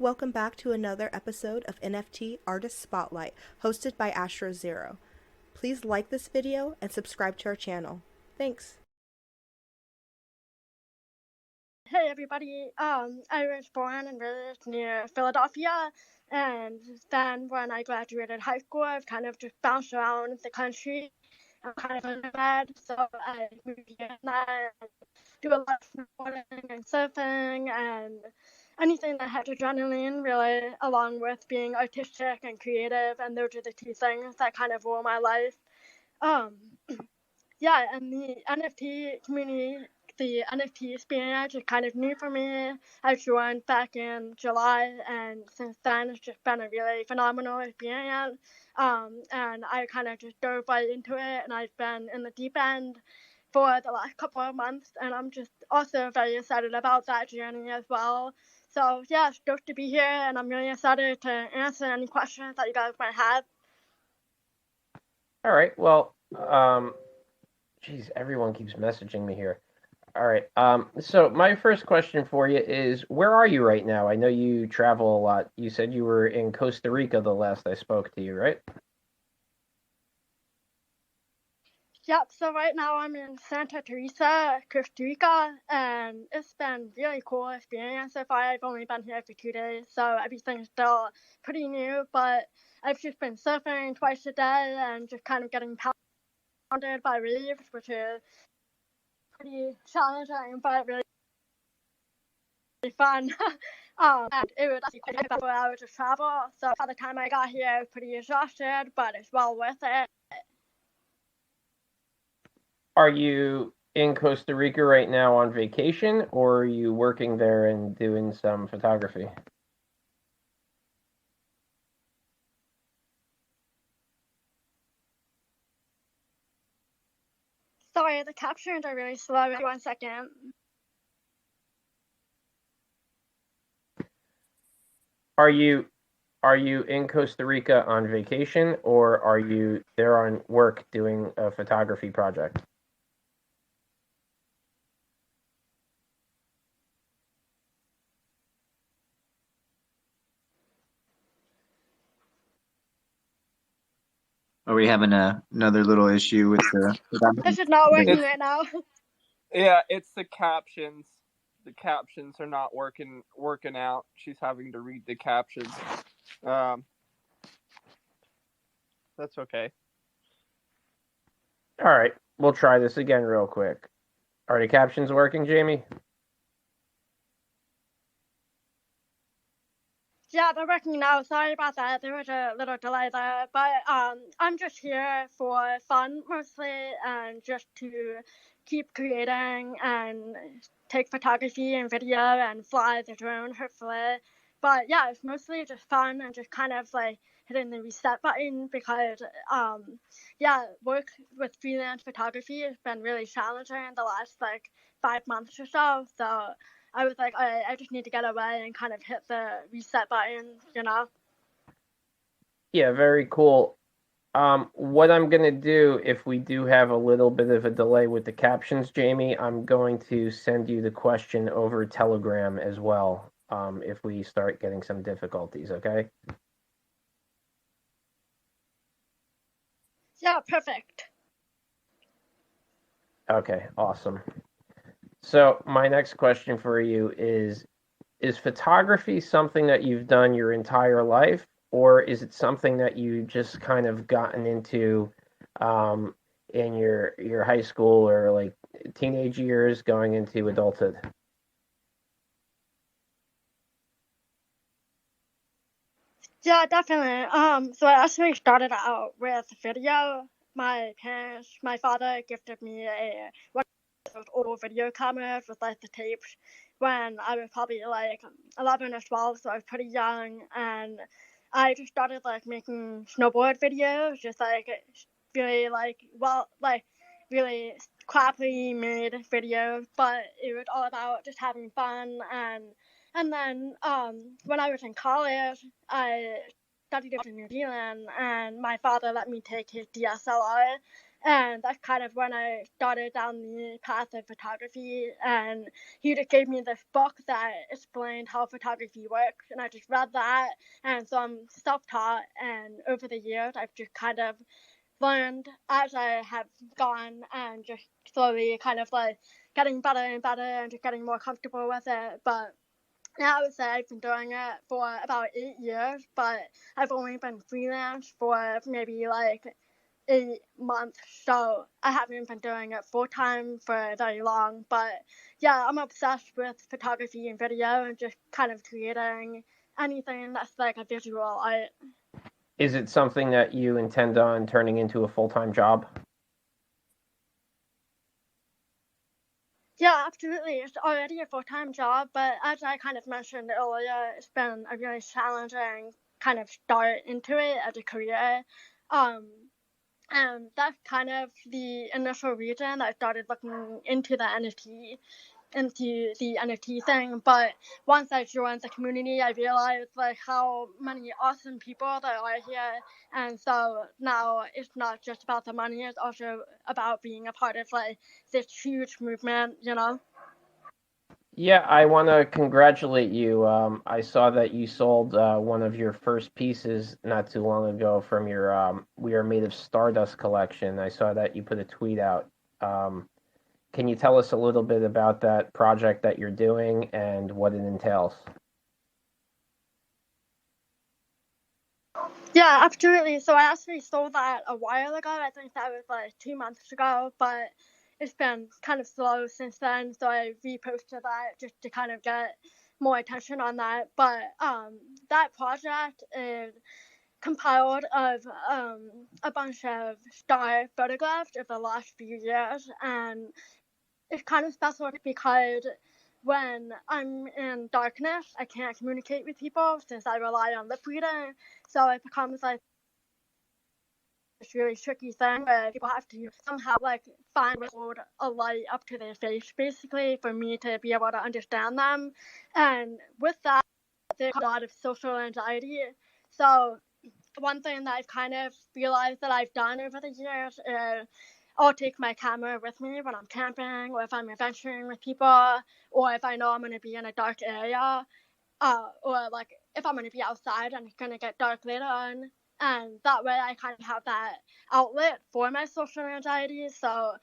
welcome back to another episode of NFT Artist Spotlight, hosted by AstroZero. Please like this video and subscribe to our channel. Thanks. Hey everybody, I was born and raised near Philadelphia, and then when I graduated high school, I've kind of just bounced around the country. I'm kind of a nomad, so I moved here and I do a lot of snowboarding and surfing and anything that had adrenaline, really, along with being artistic and creative, and those are the two things that kind of rule my life. Yeah, and the NFT community, the NFT experience is kind of new for me. I joined back in July, and since then it's just been a really phenomenal experience. And I kind of just dove right into it, and I've been in the deep end for the last couple of months, and I'm just also very excited about that journey as well. So yeah, it's stoked to be here, and I'm really excited to answer any questions that you guys might have. All right. Well, geez, everyone keeps messaging me here. All right. So my first question for you is, where are you right now? I know you travel a lot. You said you were in Costa Rica the last I spoke to you, right? Yep, so right now I'm in Santa Teresa, Costa Rica, and it's been really cool experience so far. I've only been here for 2 days, so everything's still pretty new, but I've just been surfing twice a day and just kind of getting pounded by waves, which is pretty challenging, but really fun. And it was actually quite a 4 hours of travel, so by the time I got here, I was pretty exhausted, but it's well worth it. Are you in Costa Rica right now on vacation, or are you working there and doing some photography? Sorry, the captions are really slow. 1 second. Are you in Costa Rica on vacation, or are you there on work doing a photography project? Are we having another little issue with the? This is not working right now. Yeah, it's the captions. The captions are not working out. She's having to read the captions. That's okay. All right, we'll try this again real quick. Are the captions working, Jamie? Yeah, they're working now. Sorry about that. There was a little delay there. But I'm just here for fun mostly, and just to keep creating and take photography and video and fly the drone, hopefully. But yeah, it's mostly just fun and just kind of like hitting the reset button because work with freelance photography has been really challenging in the last like 5 months or so. So I was like, I just need to get away and kind of hit the reset button, you know? Yeah, very cool. What I'm going to do, if we do have a little bit of a delay with the captions, Jamie, I'm going to send you the question over Telegram as well, if we start getting some difficulties, okay? Yeah, perfect. Okay, awesome. So my next question for you is photography something that you've done your entire life, or is it something that you just kind of gotten into in your high school or like teenage years going into adulthood? Yeah, definitely. So I actually started out with video. My father gifted me one of those old video cameras with like the tapes when I was probably like 11 or 12, so I was pretty young, and I just started like making snowboard videos, just like really really crappily made videos, but it was all about just having fun. And then when I was in college, I studied in New Zealand, and my father let me take his DSLR, And that's kind of when I started down the path of photography. And he just gave me this book that explained how photography works, and I just read that. And so I'm self-taught, and over the years I've just kind of learned as I have gone, and just slowly kind of like getting better and better and just getting more comfortable with it. But yeah, I would say I've been doing it for about 8 years, but I've only been freelance for maybe like 8 months, so I haven't been doing it full time for very long. But yeah, I'm obsessed with photography and video and just kind of creating anything that's like a visual art. Is it something that you intend on turning into a full-time job? Yeah, absolutely. It's already a full-time job, but as I kind of mentioned earlier, it's been a really challenging kind of start into it as a career. And that's kind of the initial reason I started looking into the NFT thing. But once I joined the community, I realized like how many awesome people there are here, and so now it's not just about the money; it's also about being a part of like this huge movement, you know. Yeah, I want to congratulate you. I saw that you sold one of your first pieces not too long ago from your We Are Made of Stardust collection. I saw that you put a tweet out. Can you tell us a little bit about that project that you're doing and what it entails? Yeah, absolutely. So I actually sold that a while ago. I think that was like 2 months ago, but it's been kind of slow since then. So I reposted that just to kind of get more attention on that. But that project is compiled of a bunch of star photographs of the last few years, and it's kind of special because when I'm in darkness, I can't communicate with people since I rely on lip reading. So it becomes like this really tricky thing where people have to somehow like find hold a light up to their face basically for me to be able to understand them. And with that, there's a lot of social anxiety. So one thing that I've kind of realized that I've done over the years is I'll take my camera with me when I'm camping, or if I'm adventuring with people, or if I know I'm going to be in a dark area, or like if I'm going to be outside and it's going to get dark later on. And that way I kind of have that outlet for my social anxiety. So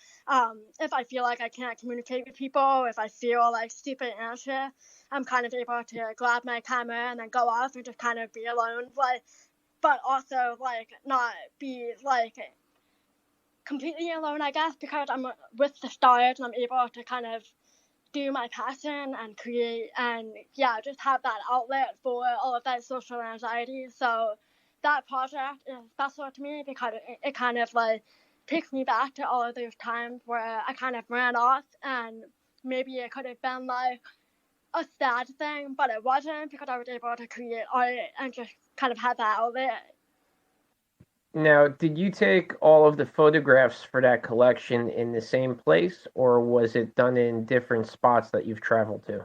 if I feel like I can't communicate with people, if I feel like super anxious, I'm kind of able to grab my camera and then go off and just kind of be alone. But also like not be like completely alone, I guess, because I'm with the stars and I'm able to kind of do my passion and create and yeah, just have that outlet for all of that social anxiety. So that project is special to me because it kind of like takes me back to all of those times where I kind of ran off, and maybe it could have been like a sad thing, but it wasn't because I was able to create art and just kind of had that outlet. Now, did you take all of the photographs for that collection in the same place, or was it done in different spots that you've traveled to?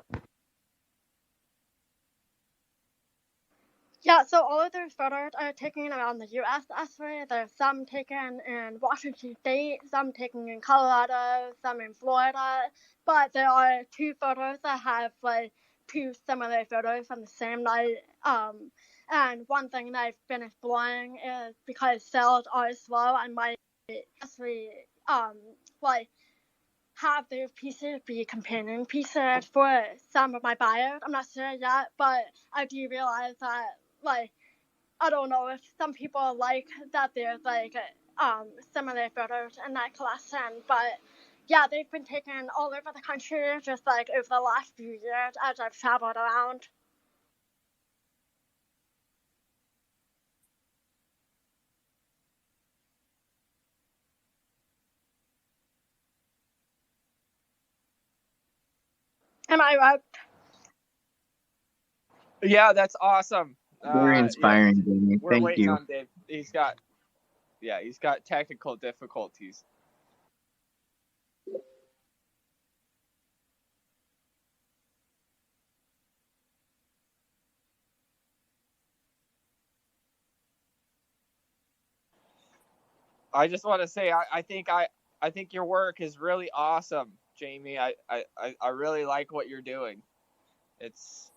Yeah, so all of those photos are taken around the U.S. actually. There's some taken in Washington State, some taken in Colorado, some in Florida. But there are two photos that have like two similar photos from the same night. And one thing that I've been exploring is because sales are slow, I might actually like have those pieces be companion pieces for some of my buyers. I'm not sure yet, but I do realize that like I don't know if some people like that there's like similar photos in that collection, but yeah, they've been taken all over the country just like over the last few years as I've traveled around. Am I right? Yeah, that's awesome. Very inspiring, Jamie. We're Thank waiting you. on Dave. He's got technical difficulties. I just want to say I think your work is really awesome, Jamie. I really like what you're doing. It's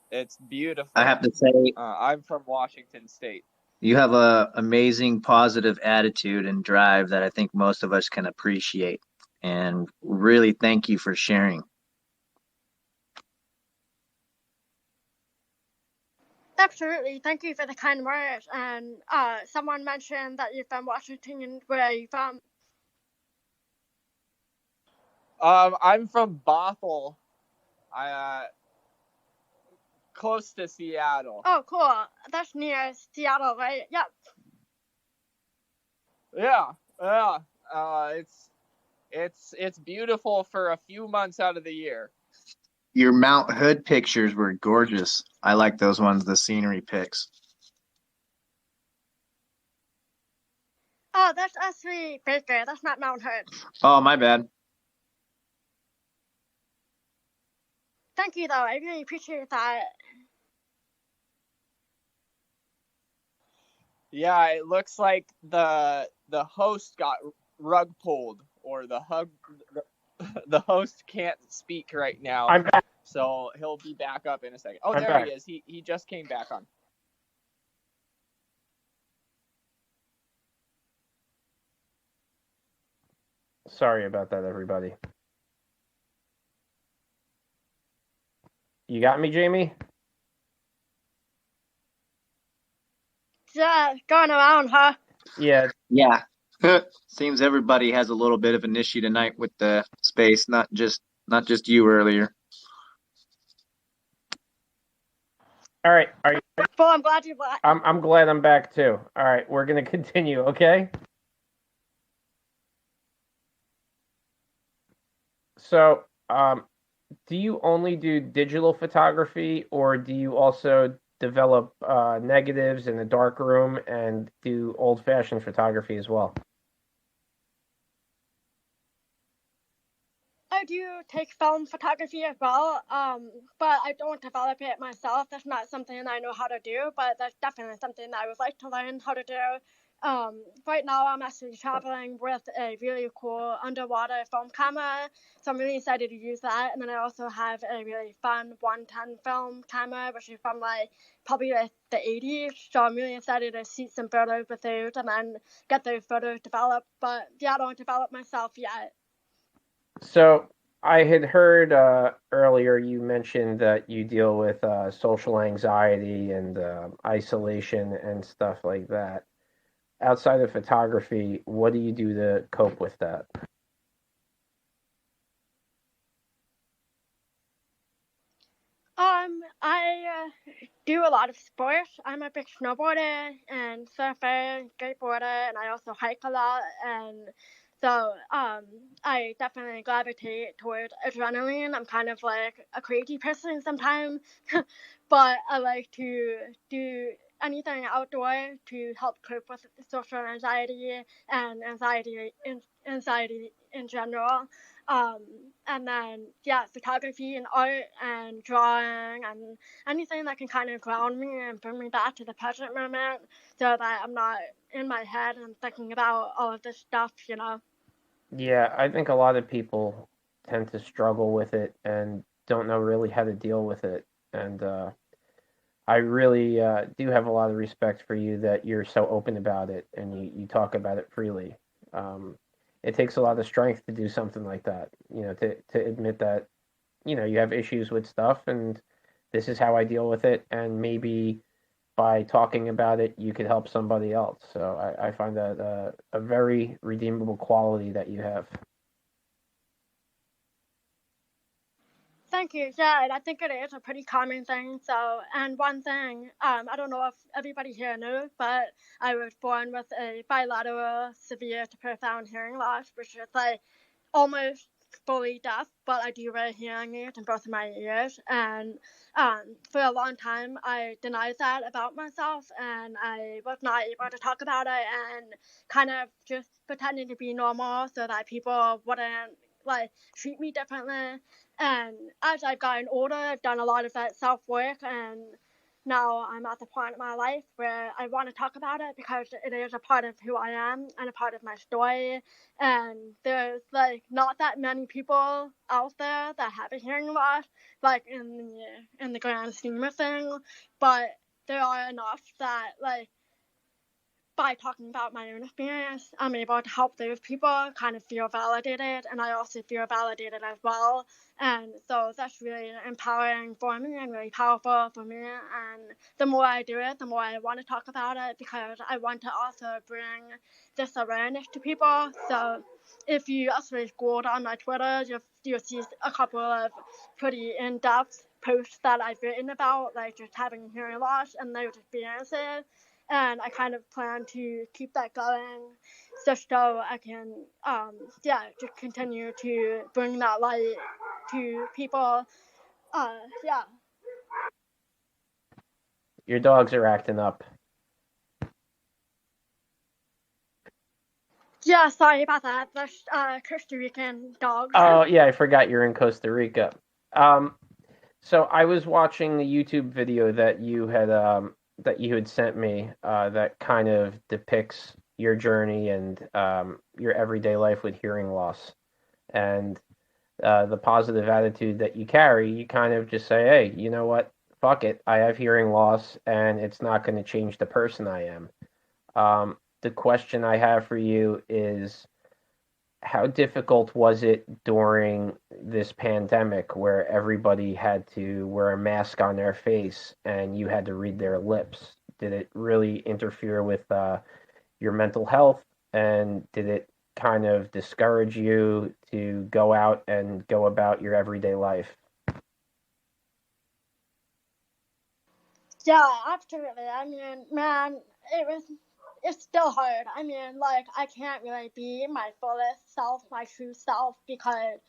beautiful. I have to say, I'm from Washington State. you have a amazing positive attitude and drive that I think most of us can appreciate. And really thank you for sharing. Absolutely. Thank you for the kind words. And someone mentioned that you're from Washington. Where are you from? I'm from Bothell. Close to Seattle. Oh, cool. That's near Seattle, right? Yep. Yeah. It's beautiful for a few months out of the year. Your Mount Hood pictures were gorgeous. I like those ones, the scenery pics. Oh, that's actually Baker. That's not Mount Hood. Oh, my bad. Thank you, though. I really appreciate that. Yeah, it looks like the host got rug pulled, or the host can't speak right now. I'm back. So he'll be back up in a second. Oh, I'm there back. he is. He just came back on. Sorry about that, everybody. You got me, Jamie? Yeah, going around, huh? Yeah. Yeah. Seems everybody has a little bit of an issue tonight with the space, not just you earlier. All right. Are you? Well, I'm glad you're back. I'm glad I'm back too. All right, we're gonna continue. Okay. So, do you only do digital photography, or do you also develop negatives in the dark room and do old-fashioned photography as well? I do take film photography as well, but I don't develop it myself. That's not something I know how to do, but that's definitely something that I would like to learn how to do. Right now, I'm actually traveling with a really cool underwater film camera, so I'm really excited to use that. And then I also have a really fun 110 film camera, which is from probably the 80s. So I'm really excited to shoot some photos with those and then get those photos developed. But yeah, I don't develop myself yet. So I had heard earlier you mentioned that you deal with social anxiety and isolation and stuff like that. Outside of photography, what do you do to cope with that? I do a lot of sports. I'm a big snowboarder and surfer, skateboarder, and I also hike a lot. And so I definitely gravitate toward adrenaline. I'm kind of like a crazy person sometimes, but I like to do anything outdoor to help cope with social anxiety and anxiety in general. And then, yeah, photography and art and drawing and anything that can kind of ground me and bring me back to the present moment so that I'm not in my head and thinking about all of this stuff, you know? Yeah, I think a lot of people tend to struggle with it and don't know really how to deal with it. And I really do have a lot of respect for you that you're so open about it and you talk about it freely. It takes a lot of strength to do something like that, to admit that, you have issues with stuff and this is how I deal with it. And maybe by talking about it, you could help somebody else. So I find that a very redeemable quality that you have. Thank you. Yeah, I think it is a pretty common thing. So, and one thing, I don't know if everybody here knows, but I was born with a bilateral severe to profound hearing loss, which is almost fully deaf, but I do wear hearing aids in both of my ears. And for a long time, I denied that about myself, and I was not able to talk about it and kind of just pretending to be normal so that people wouldn't treat me differently. And as I've gotten older, I've done a lot of that self work and now I'm at the point in my life where I want to talk about it because it is a part of who I am and a part of my story. And there's like not that many people out there that have a hearing loss, like in the grand scheme of things, but there are enough that like by talking about my own experience, I'm able to help those people kind of feel validated, and I also feel validated as well. And so that's really empowering for me and really powerful for me. And the more I do it, the more I want to talk about it because I want to also bring this awareness to people. So if you actually scroll down my Twitter, you'll see a couple of pretty in-depth posts that I've written about, like just having hearing loss and those experiences. And I kind of plan to keep that going just so I can, just continue to bring that light to people. Yeah. Your dogs are acting up. Yeah, sorry about that. There's Costa Rican dogs. Oh, yeah, I forgot you're in Costa Rica. So I was watching the YouTube video that you had sent me that kind of depicts your journey and your everyday life with hearing loss and the positive attitude that you carry. You kind of just say, hey, you know what? Fuck it. I have hearing loss and it's not going to change the person I am. The question I have for you is, how difficult was it during this pandemic where everybody had to wear a mask on their face and you had to read their lips? Did it really interfere with your mental health? And did it kind of discourage you to go out and go about your everyday life? Yeah, absolutely. I mean, man, it's still hard. I mean, like, I can't really be my fullest self, my true self, because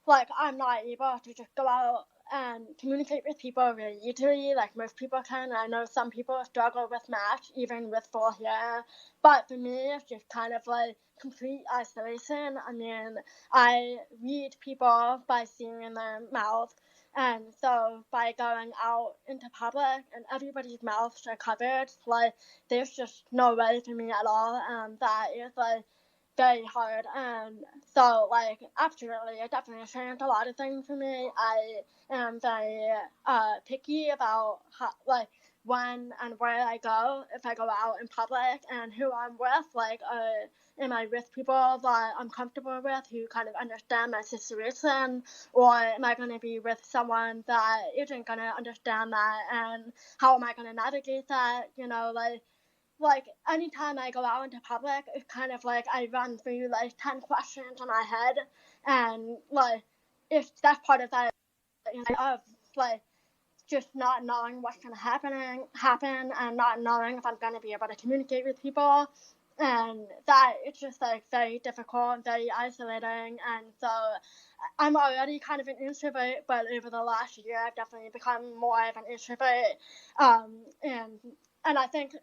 like I'm not able to just go out and communicate with people really easily like most people can. I know some people struggle with masks even with full hair, but for me it's just kind of like complete isolation. I mean, I read people by seeing in their mouth, and so by going out into public and everybody's mouths are covered, like there's just no way for me at all, and that is like very hard. And so like absolutely it definitely changed a lot of things for me. I am very picky about how, like when and where I go, if I go out in public, and who I'm with. Like am I with people that I'm comfortable with who kind of understand my situation, or am I going to be with someone that isn't going to understand that, and how am I going to navigate that, you know? Like anytime I go out into public, it's kind of like I run through like 10 questions in my head, and like if that's part of that of like just not knowing what's gonna happen and not knowing if I'm gonna be able to communicate with people, and that it's just like very difficult and very isolating. And so I'm already kind of an introvert, but over the last year I've definitely become more of an introvert. And I think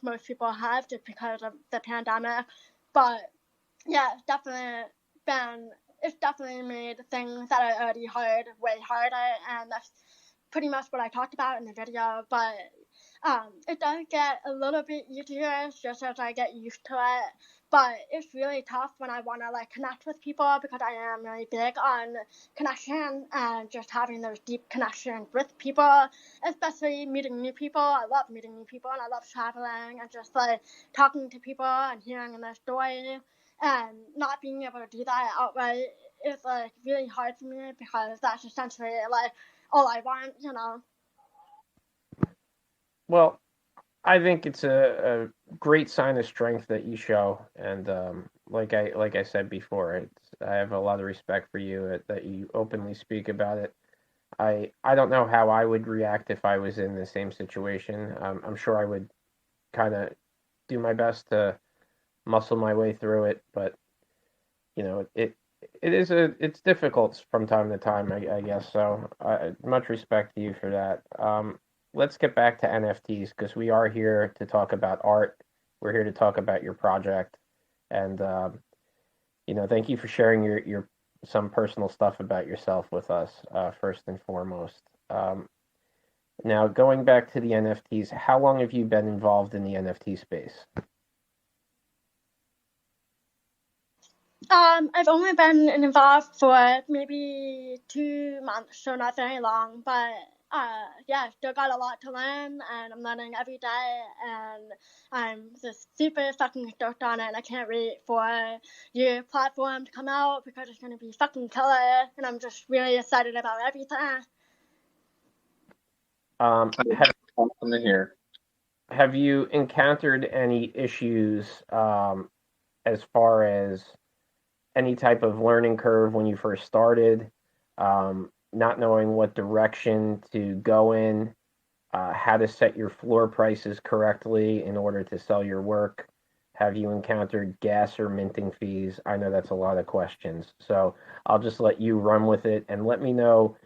most people have just because of the pandemic, but yeah, it's definitely made things that are already hard way harder, and that's pretty much what I talked about in the video. But it does get a little bit easier just as I get used to it. But it's really tough when I want to like connect with people, because I am really big on connection and just having those deep connections with people, especially meeting new people. I love meeting new people, and I love traveling and just like talking to people and hearing their story, and not being able to do that outright is like really hard for me, because that's essentially like all I want, you know. Well, I think it's a great sign of strength that you show, and like I said before, I have a lot of respect for you that you openly speak about it. I don't know how I would react if I was in the same situation. I'm sure I would kind of do my best to muscle my way through it, but you know it's difficult from time to time. I guess so. Much respect to you for that. Let's get back to NFTs because we are here to talk about art. We're here to talk about your project, and thank you for sharing your some personal stuff about yourself with us. First and foremost, Now, going back to the NFTs, how long have you been involved in the NFT space? I've only been involved for maybe 2 months, so not very long, but yeah, still got a lot to learn, and I'm learning every day, and I'm just super fucking stoked on it, and I can't wait for your platform to come out because it's gonna be fucking killer, and I'm just really excited about everything. Awesome to hear. Have you encountered any issues as far as any type of learning curve when you first started, not knowing what direction to go in, how to set your floor prices correctly in order to sell your work? Have you encountered gas or minting fees? I know that's a lot of questions, so I'll just let you run with it and let me know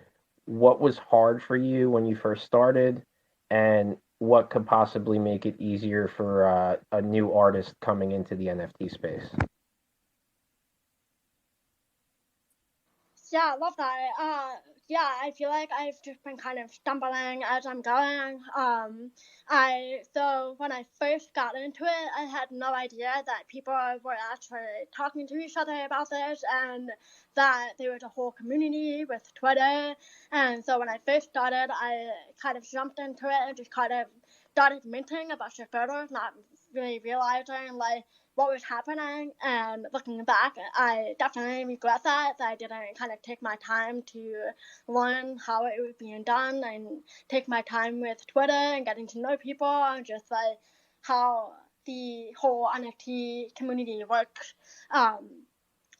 what was hard for you when you first started and what could possibly make it easier for a new artist coming into the NFT space. Yeah, I love that. Yeah, I feel like I've just been kind of stumbling as I'm going. So when I first got into it, I had no idea that people were actually talking to each other about this, and that there was a whole community with Twitter. And so when I first started, I kind of jumped into it and just kind of started minting a bunch of photos, not really realizing like what was happening. And looking back, I definitely regret that I didn't kind of take my time to learn how it was being done and take my time with Twitter and getting to know people and just like how the whole NFT community works.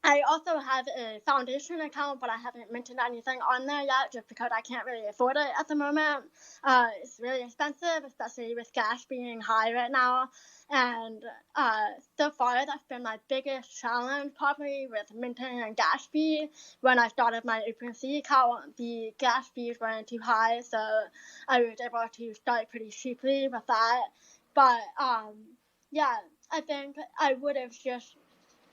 I also have a foundation account, but I haven't mentioned anything on there yet just because I can't really afford it at the moment. It's really expensive, especially with gas being high right now. And so far, that's been my biggest challenge, probably with minting and gas fee. When I started my OpenSea account, the gas fees weren't too high, so I was able to start pretty cheaply with that. But yeah, I think I would have just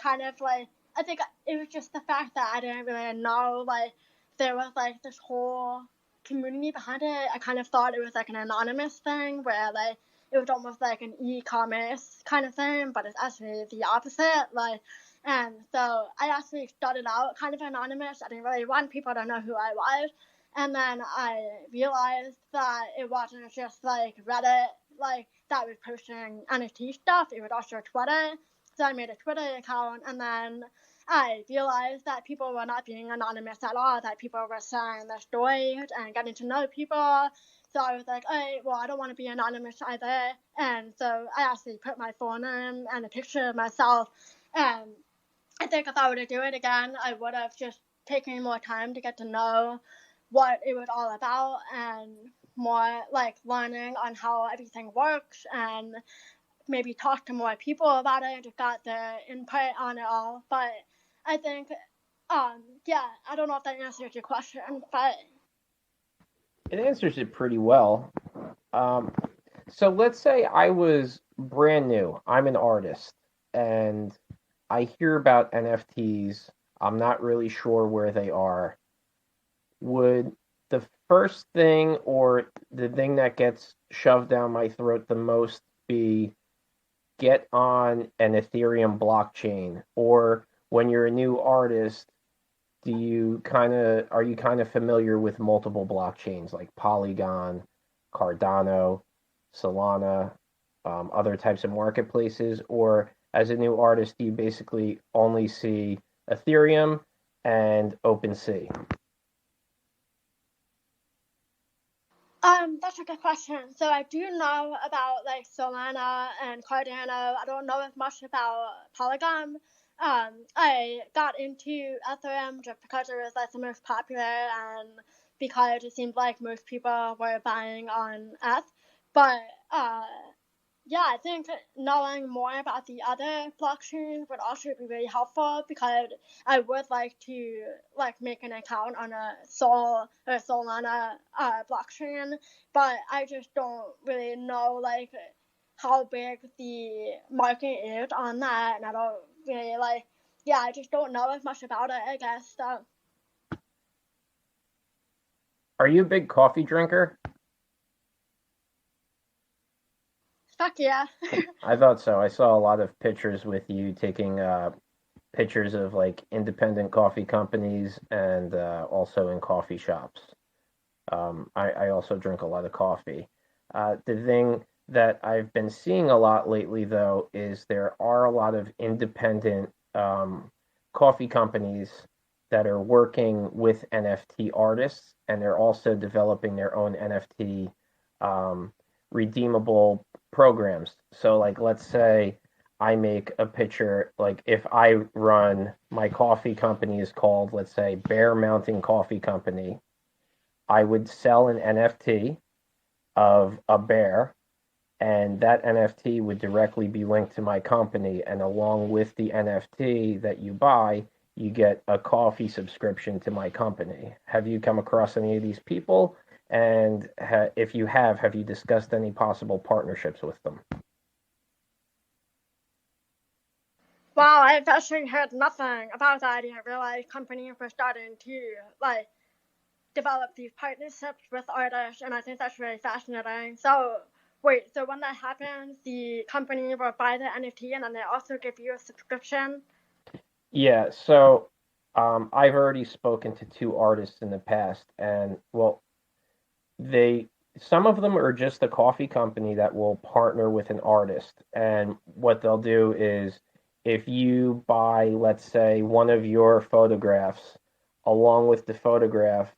kind of like, I think it was just the fact that I didn't really know like there was like this whole community behind it. I kind of thought it was like an anonymous thing where like it was almost like an e-commerce kind of thing, but it's actually the opposite. Like, and so I actually started out kind of anonymous. I didn't really want people to know who I was, and then I realized that it wasn't just like Reddit like that was posting NFT stuff. It was also Twitter. So I made a Twitter account, and then I realized that people were not being anonymous at all, that people were sharing their stories and getting to know people. So I was like, hey, well, I don't want to be anonymous either. And so I actually put my phone in and a picture of myself. And I think if I were to do it again, I would have just taken more time to get to know what it was all about and more like learning on how everything works and maybe talk to more people about it and just got their input on it all. But I think, yeah, I don't know if that answers your question, but It answers it pretty well. So let's say I was brand new. I'm an artist and I hear about NFTs. I'm not really sure where they are. Would the first thing or the thing that gets shoved down my throat the most be get on an Ethereum blockchain? Or when you're a new artist, are you kind of familiar with multiple blockchains like Polygon, Cardano, Solana, other types of marketplaces? Or as a new artist, do you basically only see Ethereum and OpenSea? that's a good question. So I do know about like Solana and Cardano. I don't know as much about Polygon. I got into Ethereum just because it was like the most popular and because it seemed like most people were buying on ETH. But yeah, I think knowing more about the other blockchains would also be really helpful because I would like to like make an account on a Solana blockchain, but I just don't really know like how big the market is on that, and I don't really like. Yeah, I just don't know as much about it, I guess. So. Are you a big coffee drinker? Fuck yeah. I thought so. I saw a lot of pictures with you taking pictures of like independent coffee companies and also in coffee shops. I also drink a lot of coffee. The thing that I've been seeing a lot lately, though, is there are a lot of independent coffee companies that are working with NFT artists, and they're also developing their own NFT redeemable programs. So, like, let's say I make a picture, like, if I run my coffee company is called, let's say, Bear Mountain Coffee Company, I would sell an NFT of a bear, and that NFT would directly be linked to my company. And along with the NFT that you buy, you get a coffee subscription to my company. Have you come across any of these people? And if you have you discussed any possible partnerships with them? Wow, I've actually heard nothing about that. I didn't realize companies were starting to like develop these partnerships with artists, and I think that's really fascinating. So wait, so when that happens, the company will buy the NFT and then they also give you a subscription? Yeah, so I've already spoken to two artists in the past, and well, they some of them are just a coffee company that will partner with an artist, and what they'll do is if you buy, let's say, one of your photographs along with the photograph,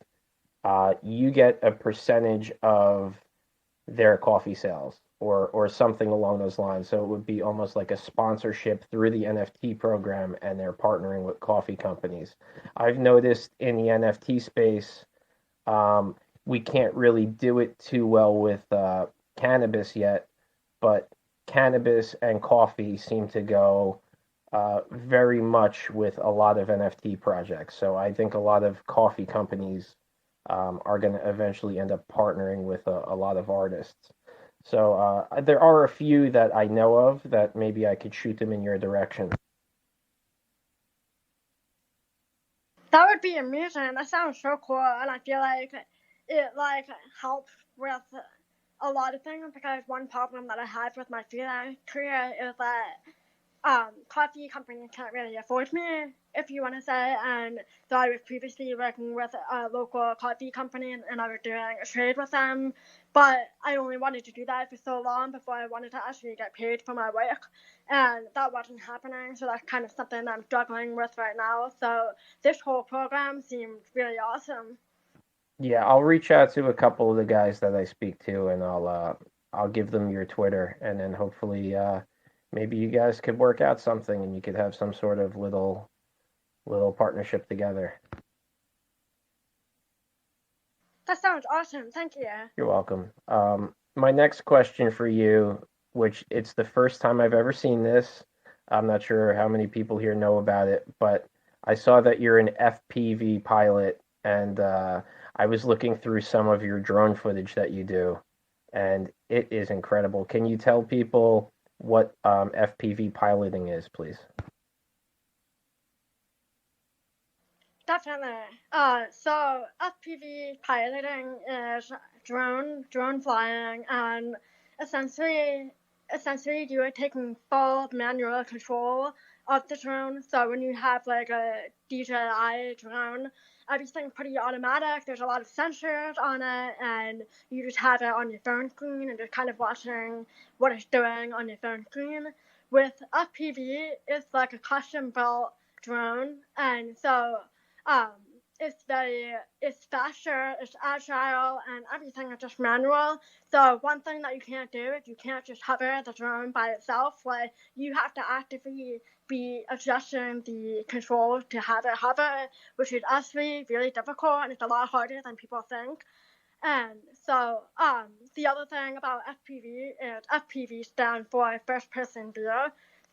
you get a percentage of their coffee sales or something along those lines. So it would be almost like a sponsorship through the NFT program, and they're partnering with coffee companies. I've noticed in the NFT space, we can't really do it too well with cannabis yet, but cannabis and coffee seem to go very much with a lot of NFT projects. So I think a lot of coffee companies are going to eventually end up partnering with a lot of artists. So there are a few that I know of that maybe I could shoot them in your direction. That would be amazing. That sounds so cool, and I feel like it like helps with a lot of things, because one problem that I have with my freelance career is that coffee companies can't really afford me, if you want to say. And so I was previously working with a local coffee company, and I was doing a trade with them, but I only wanted to do that for so long before I wanted to actually get paid for my work, and that wasn't happening. So that's kind of something I'm struggling with right now. So this whole program seemed really awesome. Yeah, I'll reach out to a couple of the guys that I speak to, and I'll give them your Twitter, and then hopefully maybe you guys could work out something, and you could have some sort of little partnership together. That sounds awesome. Thank you. You're welcome. My next question for you, which it's the first time I've ever seen this. I'm not sure how many people here know about it, but I saw that you're an FPV pilot, and I was looking through some of your drone footage that you do, and it is incredible. Can you tell people what FPV piloting is, please? Definitely. So FPV piloting is drone flying, and essentially you are taking full manual control of the drone. So when you have like a DJI drone, everything's pretty automatic. There's a lot of sensors on it, and you just have it on your phone screen and just kind of watching what it's doing on your phone screen. With FPV, it's like a custom built drone, and so um, it's faster, it's agile, and everything is just manual. So one thing that you can't do is you can't just hover the drone by itself. Like, you have to actively be adjusting the controls to have it hover, which is actually really difficult, and it's a lot harder than people think. And so the other thing about FPV is FPV stands for first person view.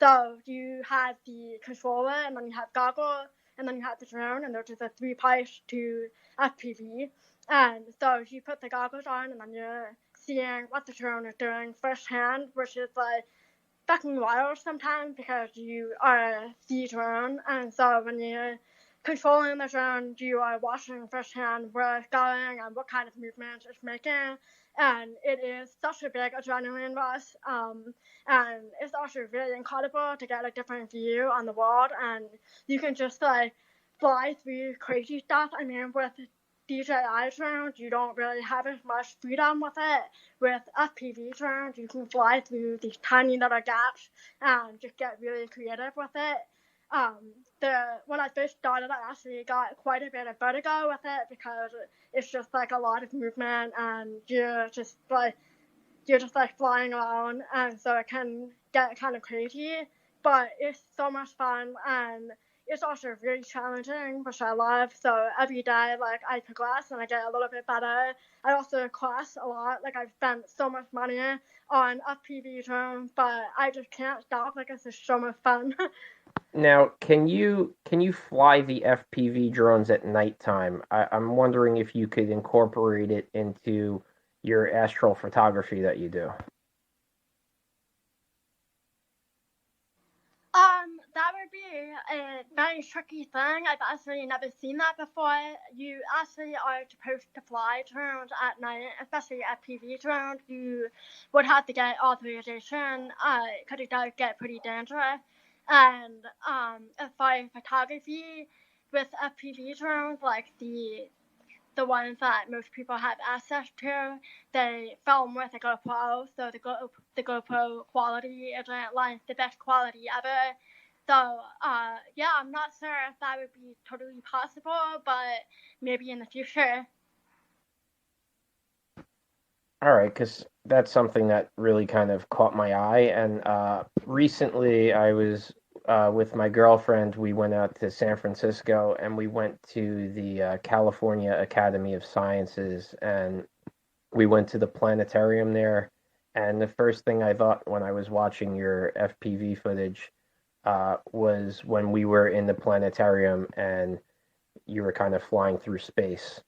So you have the controller, and then you have goggles, and then you have the drone, and those are the three parts to FPV. And so you put the goggles on, and then you're seeing what the drone is doing firsthand, which is like fucking wild sometimes, because you are the drone. And so when you're controlling the drone, you are watching firsthand where it's going and what kind of movements it's making. and it is such a big adrenaline rush. And it's also really incredible to get a different view on the world, and you can just like fly through crazy stuff. I mean, with DJI drones, you don't really have as much freedom with it. With FPV drones, you can fly through these tiny little gaps and just get really creative with it. When I first started, I actually got quite a bit of vertigo with it because it's just like a lot of movement, and you're just like flying around, and so it can get kind of crazy. But it's so much fun, and it's also really challenging, which I love. So every day, like, I progress and I get a little bit better. I also crash a lot. Like, I've spent so much money on FPV drones, but I just can't stop. Like, it's just so much fun. Now, can you fly the FPV drones at nighttime? I'm wondering if you could incorporate it into your astral photography that you do. That would be a very tricky thing. I've actually never seen that before. You actually are supposed to fly drones at night, especially FPV drones. You would have to get authorization because it does get pretty dangerous. And as far as photography with FPV drones, like the ones that most people have access to, they film with a GoPro, so the GoPro quality isn't like the best quality ever. So yeah, I'm not sure if that would be totally possible, but maybe in the future. All right, because that's something that really kind of caught my eye. And recently, I was with my girlfriend. We went out to San Francisco and we went to the California Academy of Sciences, and we went to the planetarium there. And the first thing I thought when I was watching your FPV footage was when we were in the planetarium and you were kind of flying through space.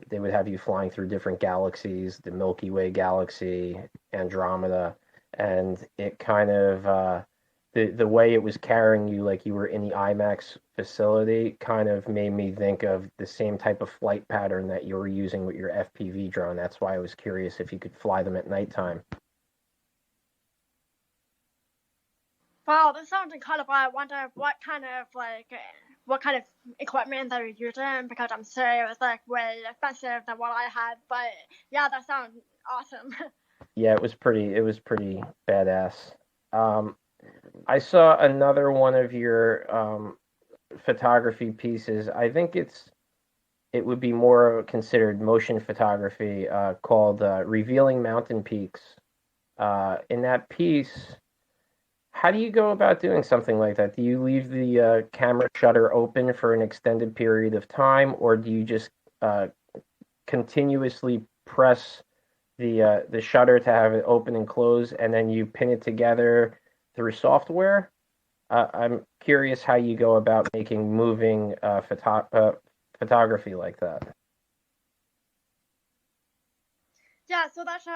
They would have you flying through different galaxies, the Milky Way galaxy, Andromeda, and it kind of the way it was carrying you, like you were in the IMAX facility, kind of made me think of the same type of flight pattern that you were using with your FPV drone. That's why I was curious if you could fly them at nighttime. Wow, that sounds incredible. I wonder what kind of equipment they're using, because I'm sure it was like way expensive than what I had. But yeah, that sounds awesome. Yeah, it was pretty badass. I saw another one of your photography pieces. I think it would be more considered motion photography, called Revealing Mountain Peaks. In that piece, how do you go about doing something like that? Do you leave the camera shutter open for an extended period of time, or do you just continuously press the shutter to have it open and close, and then you pin it together through software? I'm curious how you go about making moving photography like that. Yeah, so that's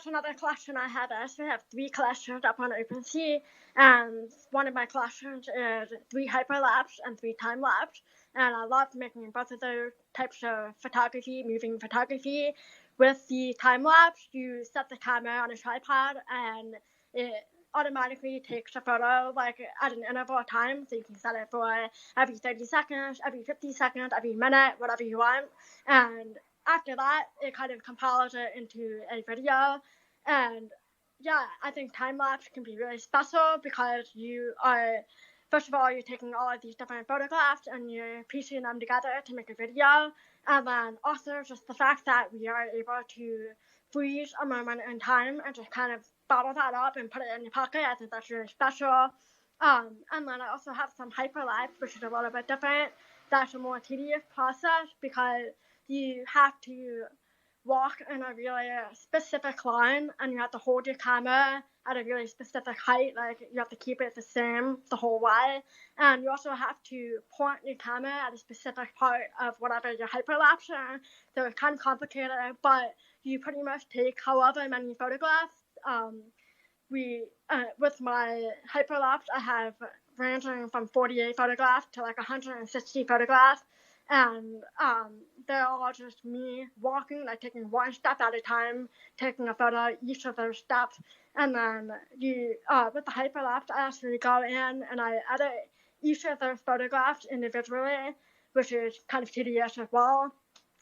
another collection I have. I actually have 3 collections up on OpenSea, and one of my collections is 3 hyperlapse and 3 time lapse. And I love making both of those types of photography, moving photography. With the time lapse, you set the camera on a tripod, and it automatically takes a photo like at an interval of time. So you can set it for every 30 seconds, every 50 seconds, every minute, whatever you want. And after that, it kind of compiles it into a video. And yeah, I think time lapse can be really special because first of all, you're taking all of these different photographs and you're piecing them together to make a video. And then also just the fact that we are able to freeze a moment in time and just kind of bottle that up and put it in your pocket. I think that's really special. And then I also have some hyperlapse, which is a little bit different. That's a more tedious process because you have to walk in a really specific line, and you have to hold your camera at a really specific height. Like, you have to keep it the same the whole way, and you also have to point your camera at a specific part of whatever your hyperlapse are. So it's kind of complicated, but you pretty much take however many photographs. With my hyperlapse, I have ranging from 48 photographs to like 160 photographs. and they're all just me walking, like taking one step at a time, taking a photo of each of those steps, and then you with the hyperlapse, I actually go in and I edit each of those photographs individually, which is kind of tedious as well.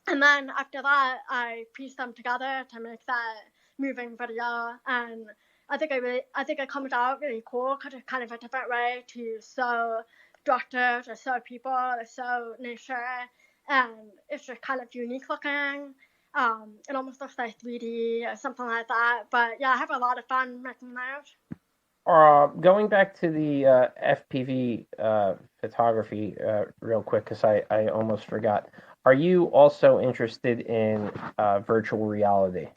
And then after that, I piece them together to make that moving video, and I think it comes out really cool because it's kind of a different way to show structures or show people or show nature, and it's just kind of unique looking. It almost looks like 3D or something like that. But yeah, I have a lot of fun making those. Going back to the FPV photography real quick, because I almost forgot. Are you also interested in virtual reality?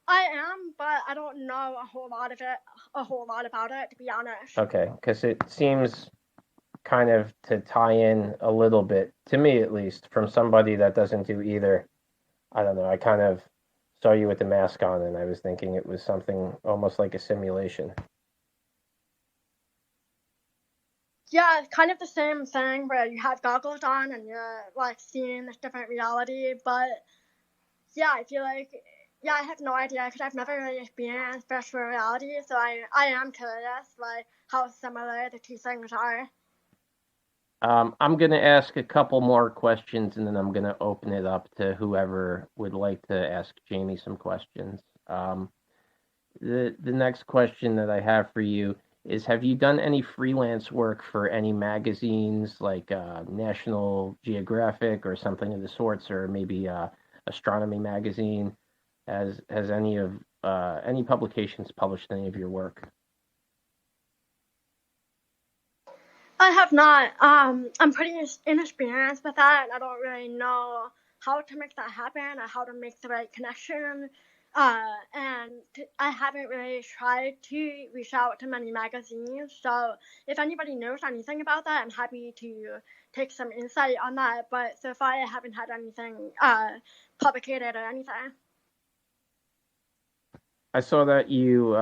I am, but I don't know a whole lot about it, to be honest. Okay, because it seems kind of to tie in a little bit, to me at least, from somebody that doesn't do either. I don't know, I kind of saw you with the mask on and I was thinking it was something almost like a simulation. Yeah, it's kind of the same thing where you have goggles on and you're like seeing this different reality, but yeah, I feel like, yeah, I have no idea because I've never really experienced virtual reality, so I am curious like how similar the two things are. I'm going to ask a couple more questions and then I'm going to open it up to whoever would like to ask Jamie some questions. The next question that I have for you is, have you done any freelance work for any magazines like National Geographic or something of the sorts, or maybe Astronomy Magazine? Has any publications published any of your work? I have not. I'm pretty inexperienced with that. I don't really know how to make that happen or how to make the right connection. And I haven't really tried to reach out to many magazines. So if anybody knows anything about that, I'm happy to take some insight on that. But so far, I haven't had anything publicated or anything. I saw that you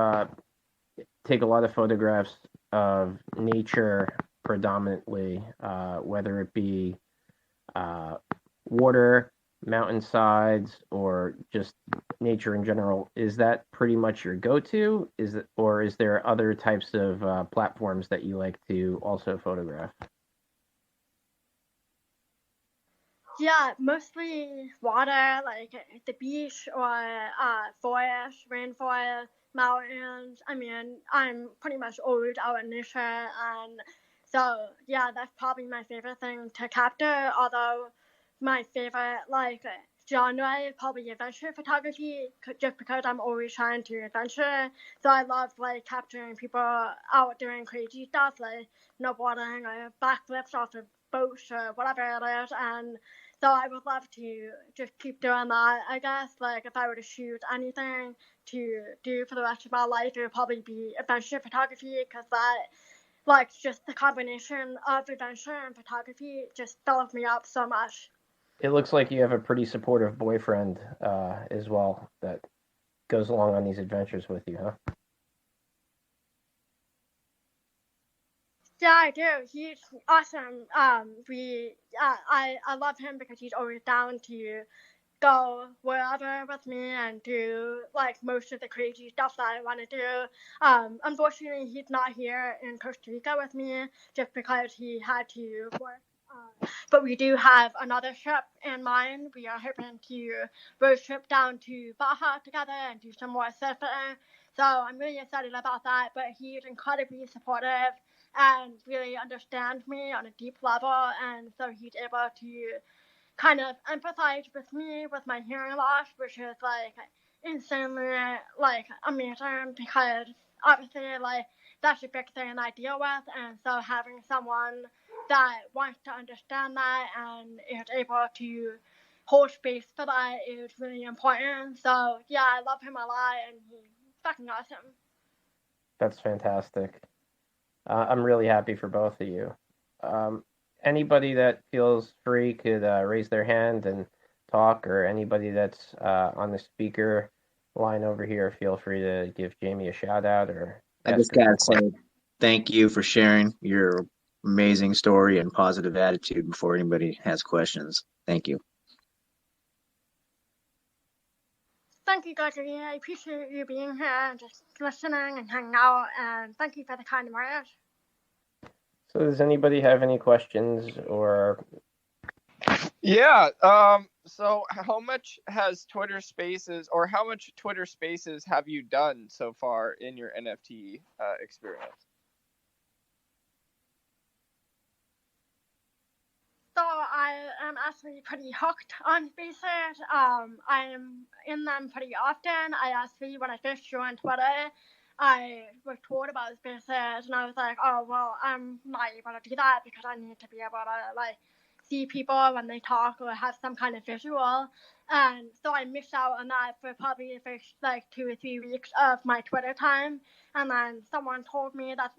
take a lot of photographs of nature predominantly, whether it be water, mountainsides, or just nature in general. Is that pretty much your go-to? Or is there other types of platforms that you like to also photograph? Yeah, mostly water, like the beach or forest, rainforest, mountains. I mean, I'm pretty much always out in nature, and so yeah, that's probably my favorite thing to capture. Although my favorite genre is probably adventure photography, just because I'm always trying to adventure. So I love like capturing people out doing crazy stuff like snowboarding or backflips off of boats or whatever it is, and so I would love to just keep doing that. I guess like if I were to shoot anything to do for the rest of my life, it would probably be adventure photography, because that like just the combination of adventure and photography just fills me up so much. It looks like you have a pretty supportive boyfriend as well that goes along on these adventures with you, huh? Yeah, I do. He's awesome. I love him because he's always down to go wherever with me and do like most of the crazy stuff that I want to do. Unfortunately, he's not here in Costa Rica with me just because he had to work. But we do have another trip in mind. We are hoping to road trip down to Baja together and do some more surfing. So I'm really excited about that. But he's incredibly supportive and really understands me on a deep level. And so he's able to kind of empathize with me with my hearing loss, which is like insanely like amazing, because obviously like that's a big thing I deal with, and so having someone that wants to understand that and is able to hold space for that is really important. So yeah, I love him a lot, and he's fucking awesome. That's fantastic. I'm really happy for both of you. Anybody that feels free could raise their hand and talk, or anybody that's on the speaker line over here, feel free to give Jamie a shout out or I just gotta say thank you for sharing your amazing story and positive attitude before anybody has questions. Thank you. Thank you, Dr. I appreciate you being here and just listening and hanging out, and thank you for the kind words. So does anybody have any questions or? Yeah. So how much has Twitter Spaces, or how much Twitter Spaces have you done so far in your NFT experience? So I am actually pretty hooked on Spaces. I'm in them pretty often. I actually, when I first joined Twitter, I was told about Spaces, and I was like, oh, well, I'm not able to do that because I need to be able to, like, see people when they talk or have some kind of visual. And so I missed out on that for probably the first, like, 2 or 3 weeks of my Twitter time. And then someone told me that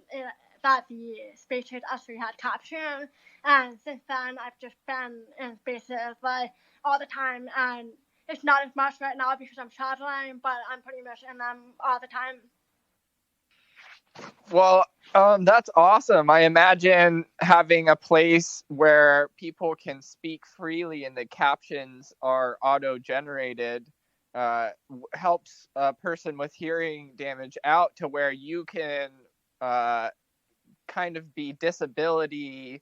the Spaces actually had caption. And since then, I've just been in Spaces, like, all the time. And it's not as much right now because I'm traveling, but I'm pretty much in them all the time. Well, that's awesome. I imagine having a place where people can speak freely and the captions are auto-generated helps a person with hearing damage out to where you can kind of be disability,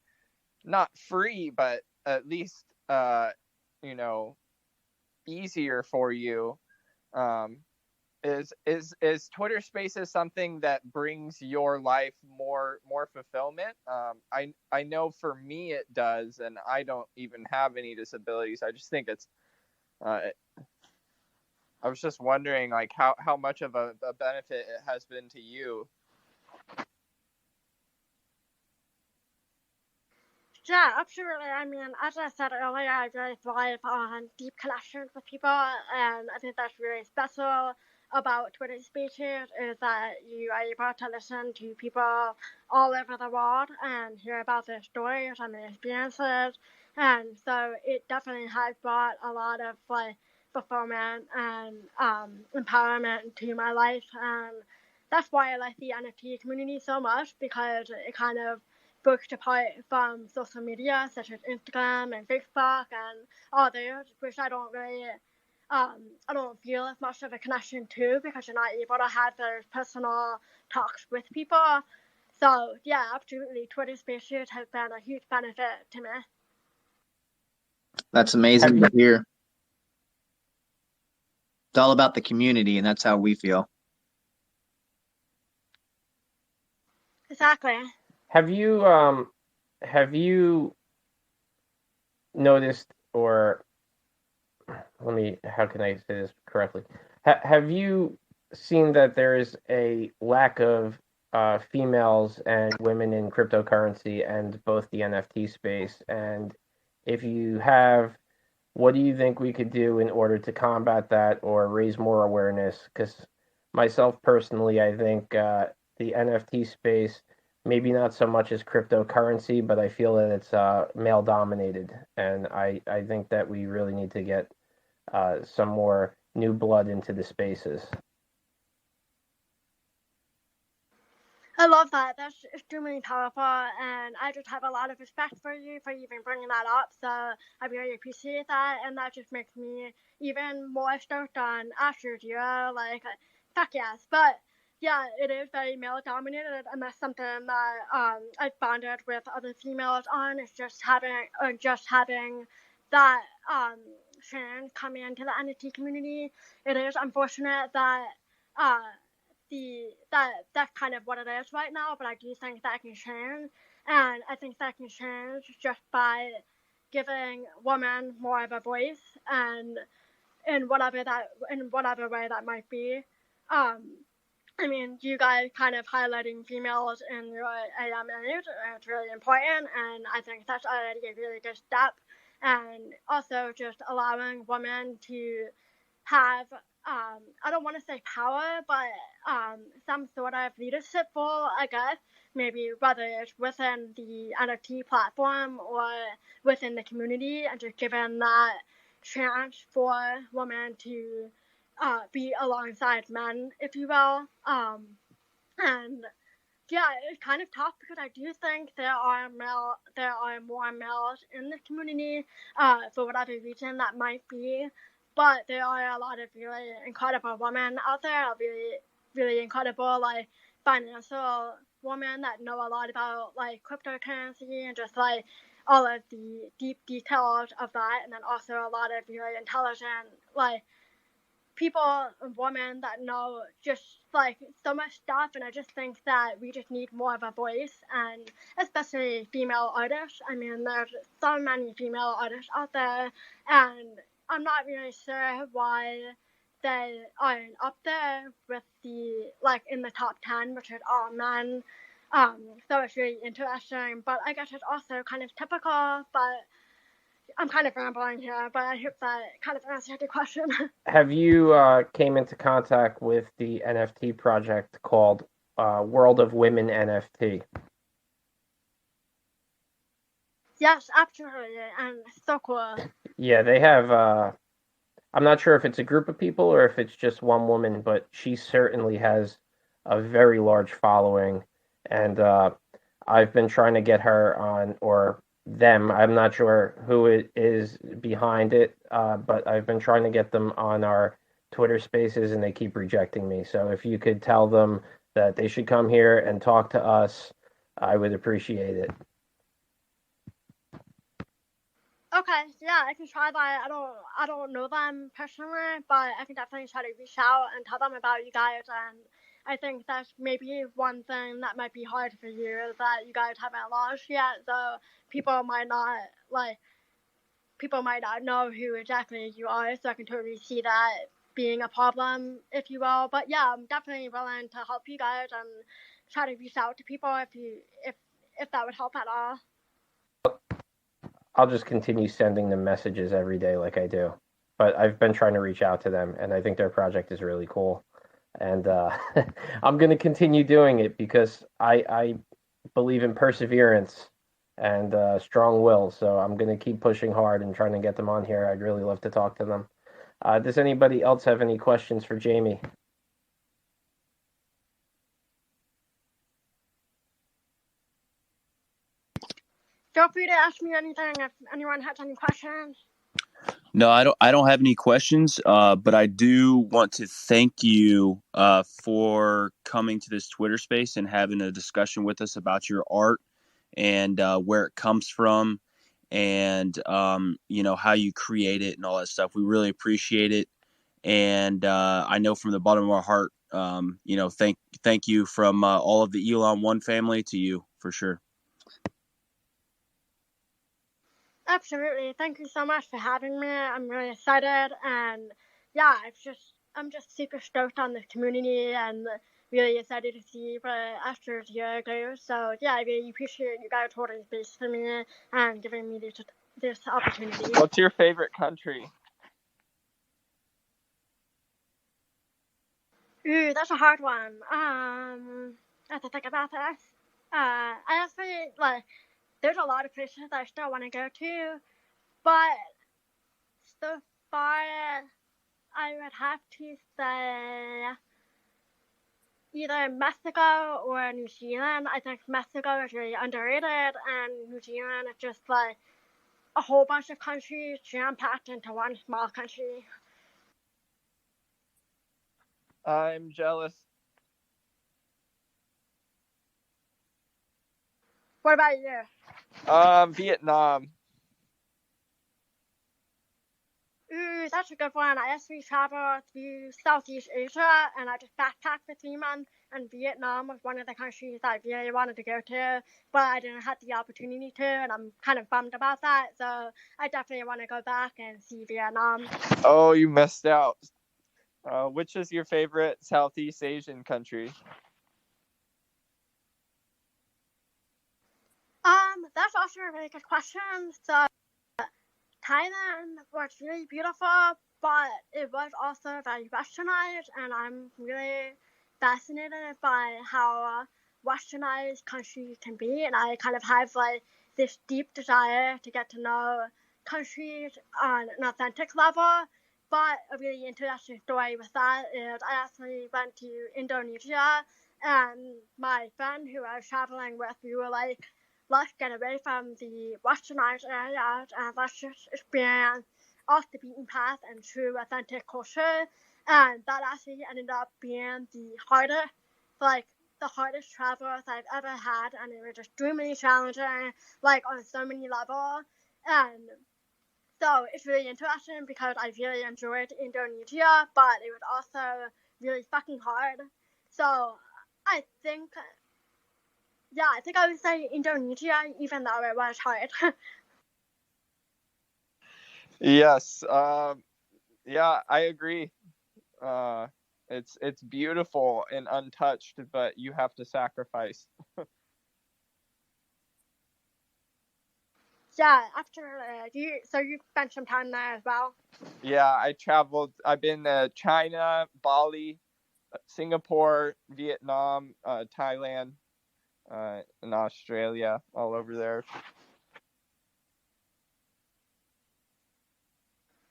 not free, but at least, easier for you. Is Twitter Spaces something that brings your life more fulfillment? I know for me it does, and I don't even have any disabilities. I just think it's. I was just wondering, like, how much of a benefit it has been to you. Yeah, absolutely. I mean, as I said earlier, I really thrive on deep connections with people, and I think that's really special about Twitter Spaces is that you are able to listen to people all over the world and hear about their stories and their experiences. And so it definitely has brought a lot of, like, fulfillment and empowerment to my life. And that's why I like the NFT community so much, because it kind of broke apart from social media such as Instagram and Facebook and others, which I don't really, I don't feel as much of a connection to because you're not able to have those personal talks with people. So yeah, absolutely, Twitter Spaces has been a huge benefit to me. That's amazing to hear. It's all about the community, and that's how we feel. Exactly. Have you noticed, or how can I say this correctly? Have you seen that there is a lack of females and women in cryptocurrency and both the NFT space? And if you have, what do you think we could do in order to combat that or raise more awareness? Because myself personally, I think the NFT space, maybe not so much as cryptocurrency, but I feel that it's male dominated. And I think that we really need to get some more new blood into the spaces. I love that. That's extremely powerful, and I just have a lot of respect for you for even bringing that up. So I really appreciate that, and that just makes me even more stoked on AstroZero. Like, fuck yes. But yeah, it is very male dominated, and that's something that I've bonded with other females on. Is just having that trans come into the NFT community. It is unfortunate that that's kind of what it is right now, but I do think that can change, and I think that can change just by giving women more of a voice, and in whatever way that might be. I mean, you guys kind of highlighting females in your AMAs is really important, and I think that's already a really good step. And also just allowing women to have, I don't want to say power, but some sort of leadership role, I guess. Maybe whether it's within the NFT platform or within the community, and just giving that chance for women to be alongside men, if you will. And yeah, it's kind of tough because I do think there are more males in the community, for whatever reason that might be, but there are a lot of really incredible women out there, really, really incredible, like, financial women that know a lot about, like, cryptocurrency and just, like, all of the deep details of that, and then also a lot of really intelligent, like, people and women that know just like so much stuff, and I just think that we just need more of a voice, and especially female artists. I mean, there's so many female artists out there, and I'm not really sure why they aren't up there with the like in the top 10, which is all men. So it's really interesting, but I guess it's also kind of typical, but I'm kind of rambling here, but I hope that kind of answered your question. Have you came into contact with the NFT project called World of Women NFT? Yes, absolutely, and so cool. Yeah, they have. I'm not sure if it's a group of people or if it's just one woman, but she certainly has a very large following, and I've been trying to get her on, or them. I'm not sure who it is behind it, but I've been trying to get them on our Twitter Spaces, and they keep rejecting me. So if you could tell them that they should come here and talk to us, I would appreciate it. Okay, yeah, I can try that. I don't know them personally, but I can definitely try to reach out and tell them about you guys. And I think that's maybe one thing that might be hard for you is that you guys haven't launched yet, so people might not know who exactly you are. So I can totally see that being a problem, if you will. But yeah, I'm definitely willing to help you guys and try to reach out to people if that would help at all. I'll just continue sending them messages every day like I do. But I've been trying to reach out to them, and I think their project is really cool. And I'm going to continue doing it because I believe in perseverance and strong will. So I'm going to keep pushing hard and trying to get them on here. I'd really love to talk to them. Does anybody else have any questions for Jaime? Feel free to ask me anything if anyone has any questions. No, I don't have any questions, but I do want to thank you for coming to this Twitter space and having a discussion with us about your art and where it comes from and how you create it and all that stuff. We really appreciate it, and I know from the bottom of our heart, thank you from all of the Elon One family to you for sure. Absolutely. Thank you so much for having me. I'm really excited, and yeah, I'm just super stoked on the community and really excited to see where AstroZero goes. So yeah, I really appreciate you guys holding space for me and giving me this opportunity. What's your favorite country? Ooh, that's a hard one. I have to think about this. I actually like. There's a lot of places I still want to go to, but so far I would have to say either Mexico or New Zealand. I think Mexico is really underrated, and New Zealand is just like a whole bunch of countries jam-packed into one small country. I'm jealous. What about you? Vietnam. Ooh, that's a good one. I actually traveled through Southeast Asia, and I just backpacked for 3 months, and Vietnam was one of the countries I really wanted to go to, but I didn't have the opportunity to, and I'm kind of bummed about that, so I definitely want to go back and see Vietnam. Oh, you missed out. Which is your favorite Southeast Asian country? That's also a really good question. So Thailand was really beautiful, but it was also very westernized, and I'm really fascinated by how westernized countries can be, and I kind of have like this deep desire to get to know countries on an authentic level. But a really interesting story with that is I actually went to Indonesia, and my friend who I was traveling with, we were like, let's get away from the westernized areas and let's just experience off the beaten path and true authentic culture. And that actually ended up being the hardest travels I've ever had, and it was extremely challenging, like on so many levels. And so it's really interesting because I really enjoyed Indonesia, but it was also really fucking hard. So I think, yeah, I think I would say Indonesia, even though it was hard. Yes. Yeah, I agree. It's beautiful and untouched, but you have to sacrifice. Yeah, after you spent some time there as well. Yeah, I traveled. I've been to China, Bali, Singapore, Vietnam, Thailand, and Australia, all over there.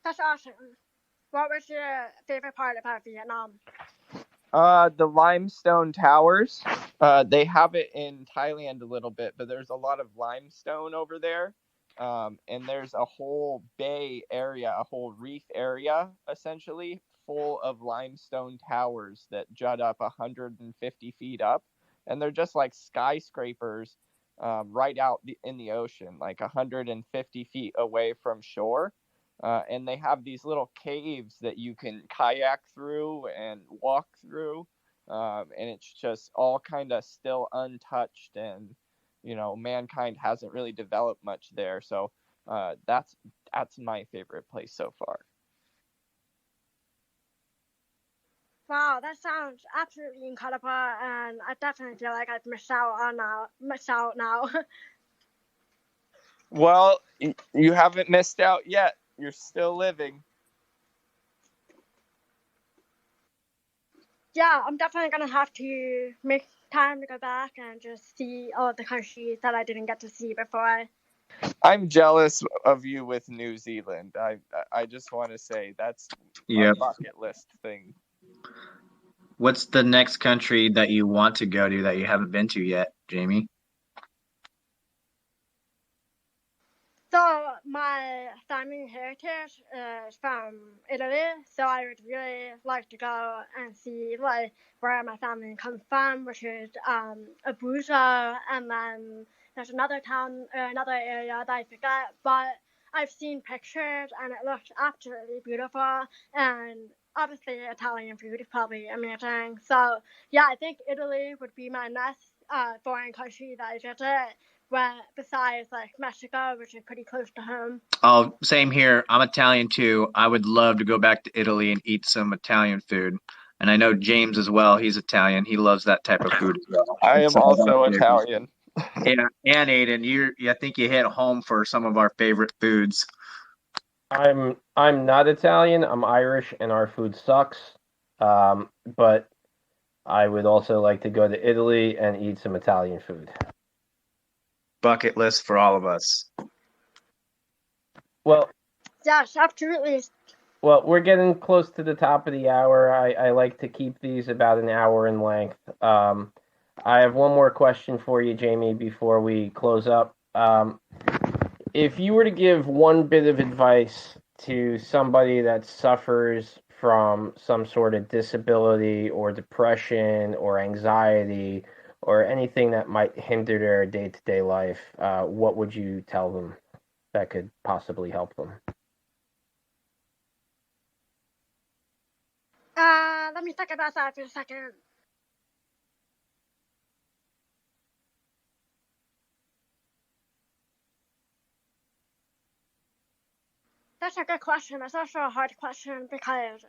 That's awesome. What was your favorite part about Vietnam? The limestone towers. They have it in Thailand a little bit, but there's a lot of limestone over there. And there's a whole bay area, a whole reef area, essentially, full of limestone towers that jut up 150 feet up. And they're just like skyscrapers right out in the ocean, like 150 feet away from shore. And they have these little caves that you can kayak through and walk through. And it's just all kind of still untouched, and mankind hasn't really developed much there. So that's my favorite place so far. Wow, that sounds absolutely incredible, and I definitely feel like I've missed out now. Well, you haven't missed out yet. You're still living. Yeah, I'm definitely gonna have to make time to go back and just see all of the countries that I didn't get to see before. I'm jealous of you with New Zealand. I just want to say that's a bucket list thing. What's the next country that you want to go to that you haven't been to yet, Jamie? So my family heritage is from Italy, so I would really like to go and see like where my family comes from, which is Abruzzo, and then there's another town, another area that I forget, but I've seen pictures and it looks absolutely beautiful, and obviously Italian food is probably amazing. So yeah, I think Italy would be my next foreign country that I visit. Where besides like Mexico, which is pretty close to home. Oh, same here. I'm Italian too. I would love to go back to Italy and eat some Italian food. And I know James as well. He's Italian. He loves that type of food as well. I am also Italian. Yeah, and Aiden, I think you hit home for some of our favorite foods. I'm not Italian. I'm Irish, and our food sucks. But I would also like to go to Italy and eat some Italian food. Bucket list for all of us. Well, yes, absolutely. Well, we're getting close to the top of the hour. I like to keep these about an hour in length. I have one more question for you, Jamie, before we close up. If you were to give one bit of advice to somebody that suffers from some sort of disability or depression or anxiety or anything that might hinder their day-to-day life, what would you tell them that could possibly help them? Let me think about that for a second. That's a good question. That's also a hard question because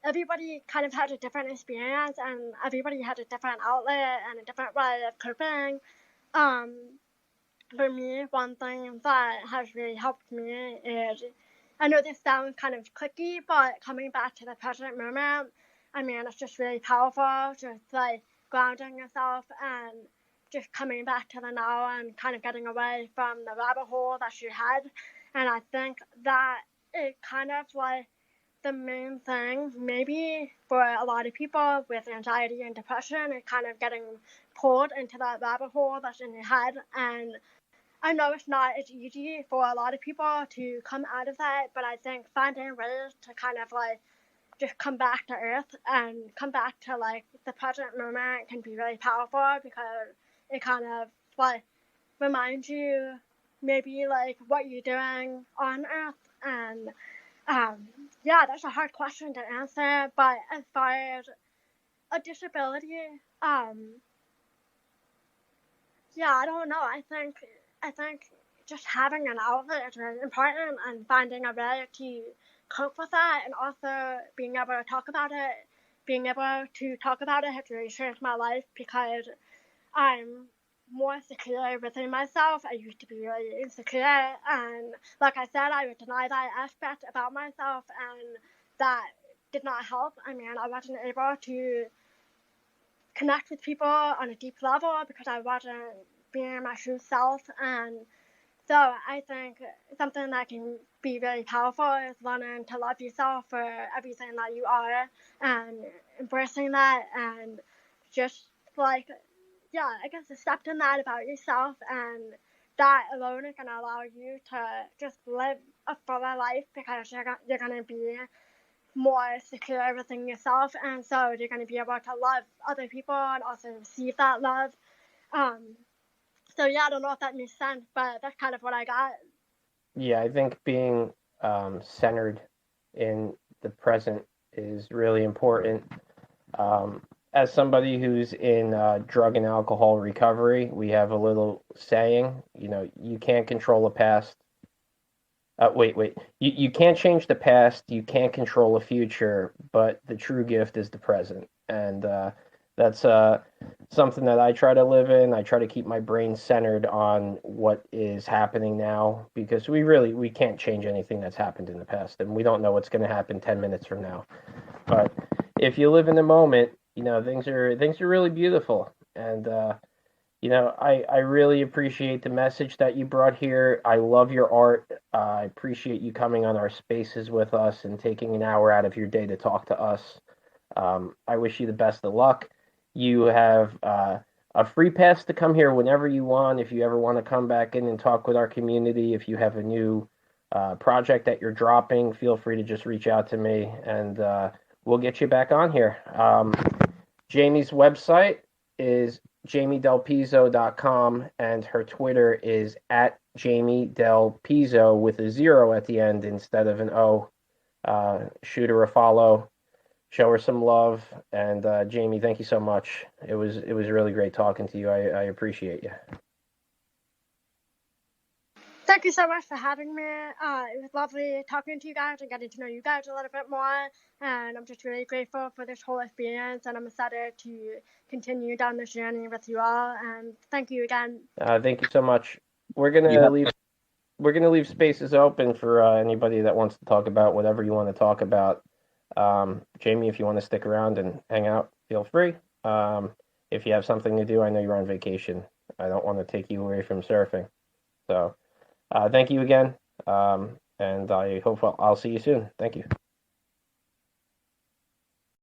everybody kind of has a different experience and everybody has a different outlet and a different way of coping. For me, one thing that has really helped me is, I know this sounds kind of clicky, but coming back to the present moment, I mean, it's just really powerful, just like grounding yourself and just coming back to the now and kind of getting away from the rabbit hole that's your head. And I think that it kind of like the main thing, maybe for a lot of people with anxiety and depression, is kind of getting pulled into that rabbit hole that's in your head. And I know it's not as easy for a lot of people to come out of that, but I think finding ways to kind of like just come back to earth and come back to like the present moment can be really powerful, because it kind of like reminds you maybe like what you're doing on earth. And yeah, that's a hard question to answer, but as far as a disability, yeah, I don't know. I think just having an outlet is really important, and finding a way to cope with that, and also being able to talk about it. Being able to talk about it has really changed my life, because I'm more secure within myself. I used to be really insecure, and like I said, I would deny that aspect about myself, and that did not help. I mean, I wasn't able to connect with people on a deep level because I wasn't being my true self. And so I think something that can be really powerful is learning to love yourself for everything that you are, and embracing that, and just like, yeah, I guess accepting that about yourself, and that alone is going to allow you to just live a fuller life, because you're going to be more secure within yourself, and so you're going to be able to love other people and also receive that love. So yeah, I don't know if that makes sense, but that's kind of what I got. Yeah, I think being centered in the present is really important. As somebody who's in drug and alcohol recovery, we have a little saying, you can't control the past. Wait. You can't change the past, you can't control the future, but the true gift is the present. And that's something that I try to live in. I try to keep my brain centered on what is happening now, because we can't change anything that's happened in the past, and we don't know what's going to happen 10 minutes from now. But if you live in the moment, things are really beautiful. And I really appreciate the message that you brought here. I love your art. I appreciate you coming on our spaces with us and taking an hour out of your day to talk to us. I wish you the best of luck. You have a free pass to come here whenever you want. If you ever want to come back in and talk with our community, if you have a new project that you're dropping, feel free to just reach out to me, and we'll get you back on here. Jamie's website is jamiedelpizzo.com, and her Twitter is at Jaime Del Pizzo with a 0 at the end instead of an O. Shoot her a follow, show her some love, and Jamie, thank you so much. It was really great talking to you. I appreciate you. Thank you so much for having me. It was lovely talking to you guys and getting to know you guys a little bit more. And I'm just really grateful for this whole experience, and I'm excited to continue down this journey with you all. And thank you again. Thank you so much. We're gonna leave spaces open for anybody that wants to talk about whatever you want to talk about. Jamie, if you want to stick around and hang out, feel free. If you have something to do, I know you're on vacation. I don't want to take you away from surfing. So thank you again, and I hope I'll see you soon. Thank you.